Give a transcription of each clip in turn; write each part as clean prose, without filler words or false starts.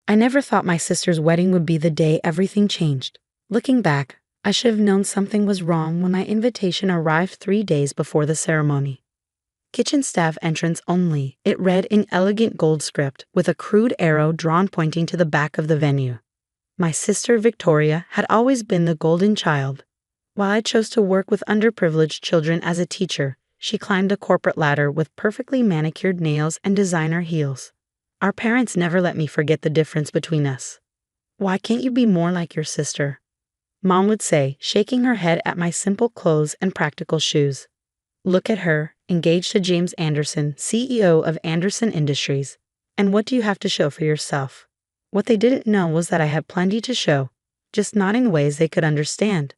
I never thought my sister's wedding would be the day everything changed. Looking back, I should have known something was wrong when my invitation arrived 3 days before the ceremony. Kitchen staff entrance only, it read in elegant gold script with a crude arrow drawn pointing to the back of the venue. My sister Victoria had always been the golden child. While I chose to work with underprivileged children as a teacher, she climbed the corporate ladder with perfectly manicured nails and designer heels. Our parents never let me forget the difference between us. "Why can't you be more like your sister?" Mom would say, shaking her head at my simple clothes and practical shoes. "Look at her, engaged to James Anderson, CEO of Anderson Industries. And what do you have to show for yourself?" What they didn't know was that I had plenty to show, just not in ways they could understand.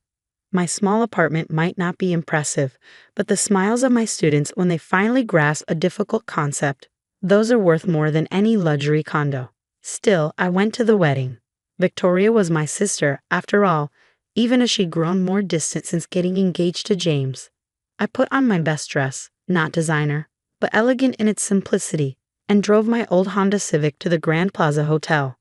My small apartment might not be impressive, but the smiles of my students when they finally grasp a difficult concept, those are worth more than any luxury condo. Still, I went to the wedding. Victoria was my sister, after all, even as she'd grown more distant since getting engaged to James. I put on my best dress, not designer, but elegant in its simplicity, and drove my old Honda Civic to the Grand Plaza Hotel.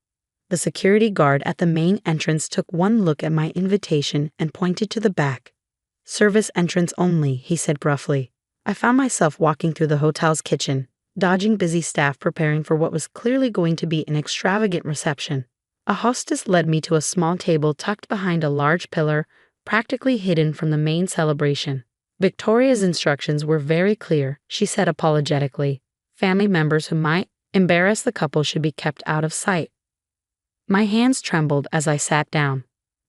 The security guard at the main entrance took one look at my invitation and pointed to the back. "Service entrance only," he said gruffly. I found myself walking through the hotel's kitchen, dodging busy staff preparing for what was clearly going to be an extravagant reception. A hostess led me to a small table tucked behind a large pillar, practically hidden from the main celebration. Victoria's instructions were very clear, she said apologetically. Family members who might embarrass the couple should be kept out of sight. My hands trembled as I sat down.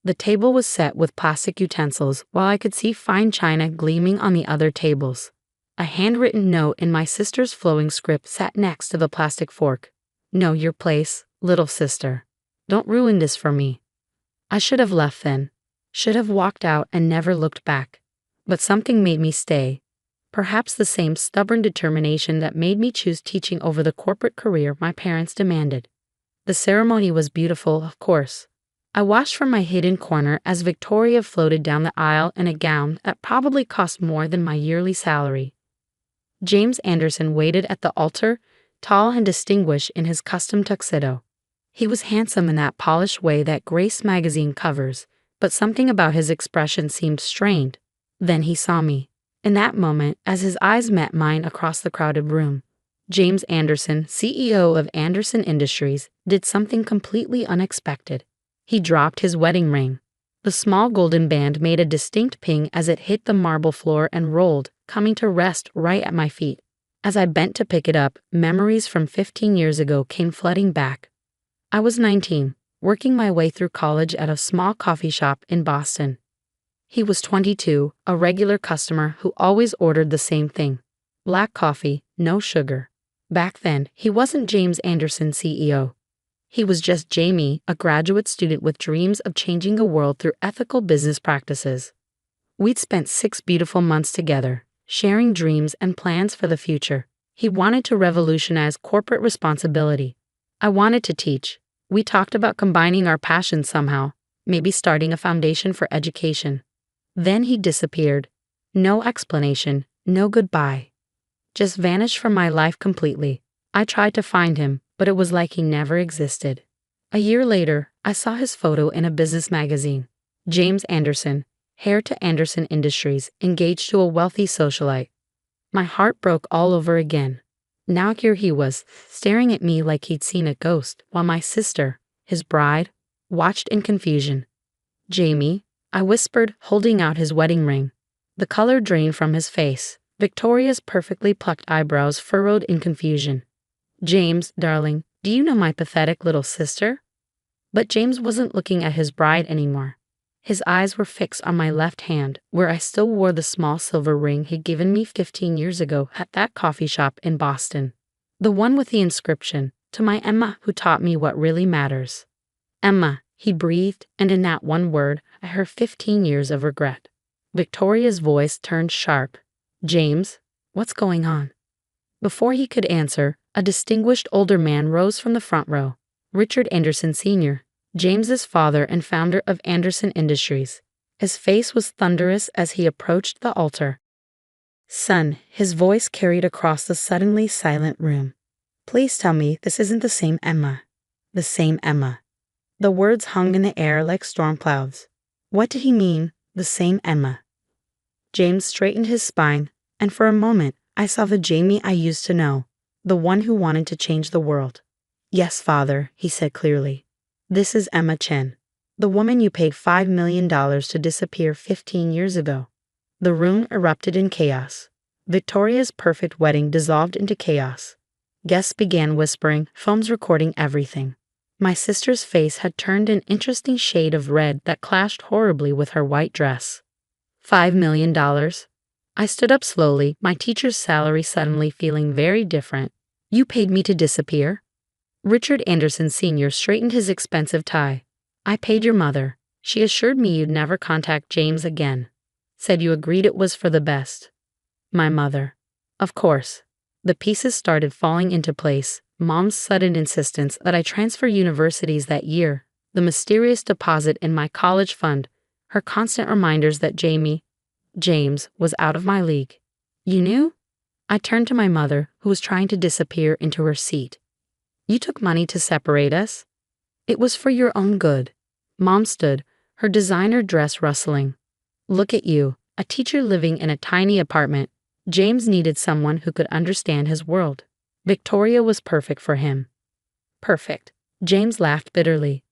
The table was set with plastic utensils, while I could see fine china gleaming on the other tables. A handwritten note in my sister's flowing script sat next to the plastic fork. "Know your place, little sister. Don't ruin this for me." I should have left then. Should have walked out and never looked back. But something made me stay. Perhaps the same stubborn determination that made me choose teaching over the corporate career my parents demanded. The ceremony was beautiful, of course. I watched from my hidden corner as Victoria floated down the aisle in a gown that probably cost more than my yearly salary. James Anderson waited at the altar, tall and distinguished in his custom tuxedo. He was handsome in that polished way that Grace magazine covers, but something about his expression seemed strained. Then he saw me. In that moment, as his eyes met mine across the crowded room, James Anderson, CEO of Anderson Industries, did something completely unexpected. He dropped his wedding ring. The small golden band made a distinct ping as it hit the marble floor and rolled, coming to rest right at my feet. As I bent to pick it up, memories from 15 years ago came flooding back. I was 19, working my way through college at a small coffee shop in Boston. He was 22, a regular customer who always ordered the same thing: black coffee, no sugar. Back then, he wasn't James Anderson, CEO. He was just Jamie, a graduate student with dreams of changing the world through ethical business practices. We'd spent 6 beautiful months together, sharing dreams and plans for the future. He wanted to revolutionize corporate responsibility. I wanted to teach. We talked about combining our passions somehow, maybe starting a foundation for education. Then he disappeared. No explanation, no goodbye. Just vanished from my life completely. I tried to find him, but it was like he never existed. A year later, I saw his photo in a business magazine. James Anderson, heir to Anderson Industries, engaged to a wealthy socialite. My heart broke all over again. Now here he was, staring at me like he'd seen a ghost, while my sister, his bride, watched in confusion. "Jamie," I whispered, holding out his wedding ring. The color drained from his face. Victoria's perfectly plucked eyebrows furrowed in confusion. "James, darling, do you know my pathetic little sister?" But James wasn't looking at his bride anymore. His eyes were fixed on my left hand, where I still wore the small silver ring he'd given me 15 years ago at that coffee shop in Boston. The one with the inscription, "To my Emma who taught me what really matters." "Emma," he breathed, and in that one word, I heard 15 years of regret. Victoria's voice turned sharp. "James, what's going on?" Before he could answer, a distinguished older man rose from the front row. Richard Anderson Sr., James's father and founder of Anderson Industries. His face was thunderous as he approached the altar. "Son," his voice carried across the suddenly silent room. "Please tell me this isn't the same Emma." The same Emma. The words hung in the air like storm clouds. What did he mean, the same Emma? James straightened his spine, and for a moment, I saw the Jamie I used to know, the one who wanted to change the world. Yes, father, he said clearly. This is Emma Chen, the woman you paid $5 million to disappear 15 years ago. The room erupted in chaos. Victoria's perfect wedding dissolved into chaos. Guests began whispering, phones recording everything. My sister's face had turned an interesting shade of red that clashed horribly with her white dress. $5 million? I stood up slowly, my teacher's salary suddenly feeling very different. You paid me to disappear? Richard Anderson Sr. straightened his expensive tie. I paid your mother. She assured me you'd never contact James again. Said you agreed it was for the best. My mother. Of course. The pieces started falling into place. Mom's sudden insistence that I transfer universities that year, the mysterious deposit in my college fund, her constant reminders that James, was out of my league. You knew? I turned to my mother, who was trying to disappear into her seat. You took money to separate us? It was for your own good. Mom stood, her designer dress rustling. Look at you, a teacher living in a tiny apartment. James needed someone who could understand his world. Victoria was perfect for him. Perfect. James laughed bitterly.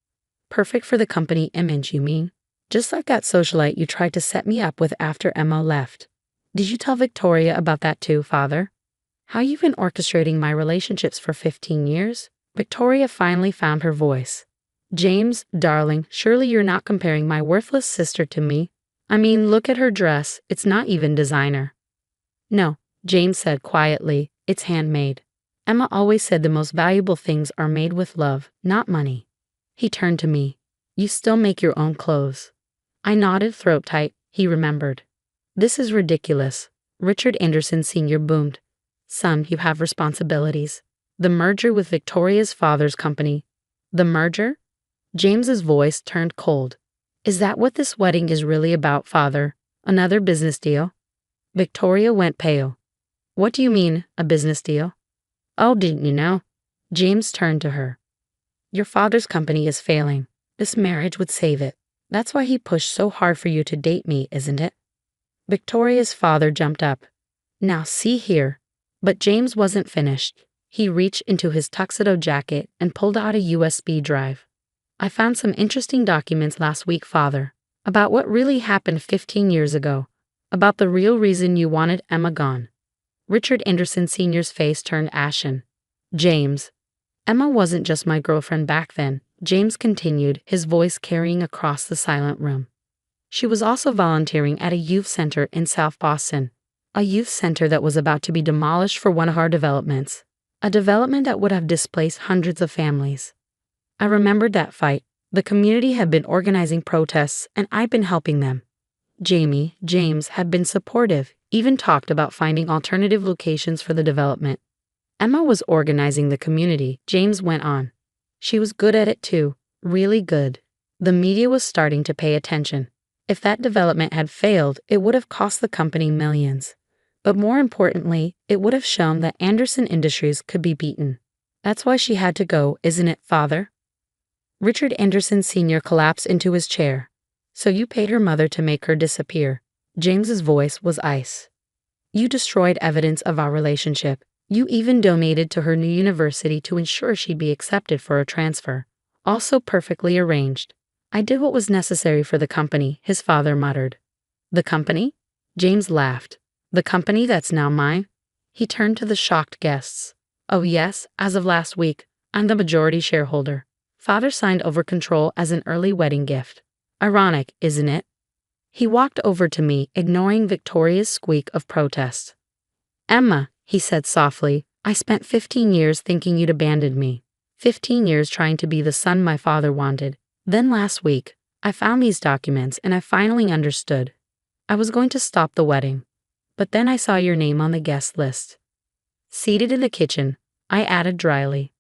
Perfect for the company image, you mean? Just like that socialite you tried to set me up with after Emma left. Did you tell Victoria about that too, father? How you've been orchestrating my relationships for 15 years? Victoria finally found her voice. James, darling, surely you're not comparing my worthless sister to me. I mean, look at her dress, it's not even designer. No, James said quietly, it's handmade. Emma always said the most valuable things are made with love, not money. He turned to me. You still make your own clothes. I nodded, throat tight. He remembered. This is ridiculous. Richard Anderson Sr. boomed. Son, you have responsibilities. The merger with Victoria's father's company. The merger? James's voice turned cold. Is that what this wedding is really about, father? Another business deal? Victoria went pale. What do you mean, a business deal? Oh, didn't you know? James turned to her. Your father's company is failing. This marriage would save it. That's why he pushed so hard for you to date me, isn't it? Victoria's father jumped up. Now see here. But James wasn't finished. He reached into his tuxedo jacket and pulled out a USB drive. I found some interesting documents last week, father, about what really happened 15 years ago, about the real reason you wanted Emma gone. Richard Anderson Sr.'s face turned ashen. James. Emma wasn't just my girlfriend back then, James continued, his voice carrying across the silent room. She was also volunteering at a youth center in South Boston, a youth center that was about to be demolished for one of our developments, a development that would have displaced hundreds of families. I remembered that fight. The community had been organizing protests, and I'd been helping them. James had been supportive, even talked about finding alternative locations for the development. Emma was organizing the community, James went on. She was good at it too, really good. The media was starting to pay attention. If that development had failed, it would have cost the company millions. But more importantly, it would have shown that Anderson Industries could be beaten. That's why she had to go, isn't it, father? Richard Anderson Sr. collapsed into his chair. So you paid her mother to make her disappear. James's voice was ice. You destroyed evidence of our relationship. You even donated to her new university to ensure she'd be accepted for a transfer. Also perfectly arranged. I did what was necessary for the company, his father muttered. The company? James laughed. The company that's now mine? He turned to the shocked guests. Oh yes, as of last week, I'm the majority shareholder. Father signed over control as an early wedding gift. Ironic, isn't it? He walked over to me, ignoring Victoria's squeak of protest. Emma, he said softly, I spent 15 years thinking you'd abandoned me. 15 years trying to be the son my father wanted. Then last week, I found these documents and I finally understood. I was going to stop the wedding. But then I saw your name on the guest list. Seated in the kitchen, I added dryly.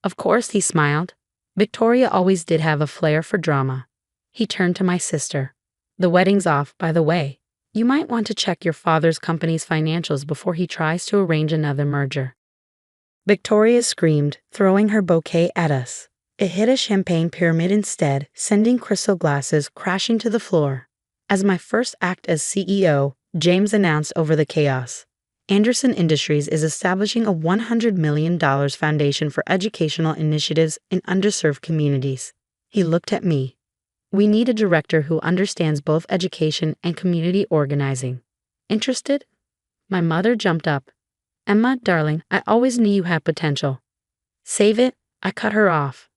Of course, he smiled. Victoria always did have a flair for drama. He turned to my sister. The wedding's off, by the way. You might want to check your father's company's financials before he tries to arrange another merger. Victoria screamed, throwing her bouquet at us. It hit a champagne pyramid instead, sending crystal glasses crashing to the floor. As my first act as CEO, James announced over the chaos. Anderson Industries is establishing a $100 million foundation for educational initiatives in underserved communities. He looked at me. We need a director who understands both education and community organizing. Interested? My mother jumped up. Emma, darling, I always knew you had potential. Save it, I cut her off.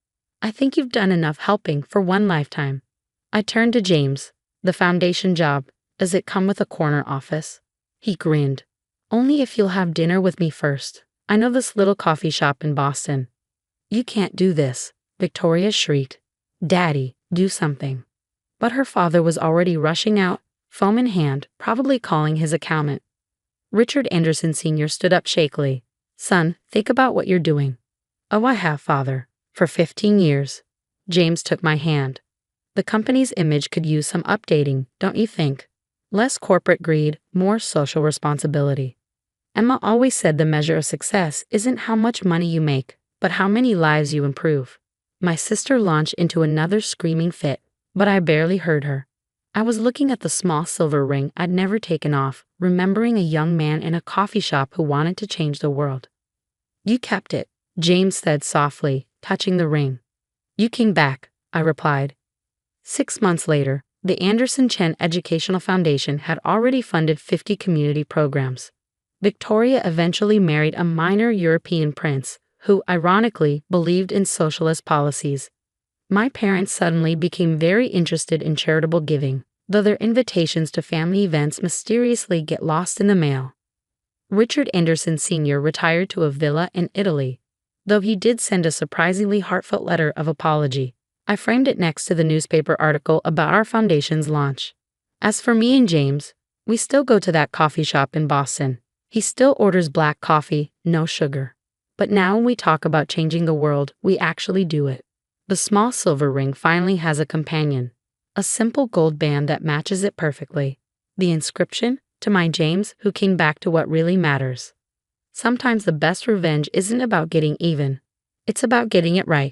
I think you've done enough helping for one lifetime. I turned to James. The foundation job, does it come with a corner office? He grinned. Only if you'll have dinner with me first. I know this little coffee shop in Boston. You can't do this, Victoria shrieked. Daddy, do something. But her father was already rushing out, phone in hand, probably calling his accountant. Richard Anderson Sr. stood up shakily. Son, think about what you're doing. Oh, I have, Father. For 15 years. James took my hand. The company's image could use some updating, don't you think? Less corporate greed, more social responsibility. Emma always said the measure of success isn't how much money you make, but how many lives you improve. My sister launched into another screaming fit, but I barely heard her. I was looking at the small silver ring I'd never taken off, remembering a young man in a coffee shop who wanted to change the world. You kept it, James said softly, touching the ring. You came back, I replied. 6 months later, the Anderson Chen Educational Foundation had already funded 50 community programs. Victoria eventually married a minor European prince, who, ironically, believed in socialist policies. My parents suddenly became very interested in charitable giving, though their invitations to family events mysteriously get lost in the mail. Richard Anderson Sr. retired to a villa in Italy, though he did send a surprisingly heartfelt letter of apology. I framed it next to the newspaper article about our foundation's launch. As for me and James, we still go to that coffee shop in Boston. He still orders black coffee, no sugar. But now when we talk about changing the world, we actually do it. The small silver ring finally has a companion. A simple gold band that matches it perfectly. The inscription, to my James, who came back to what really matters. Sometimes the best revenge isn't about getting even. It's about getting it right.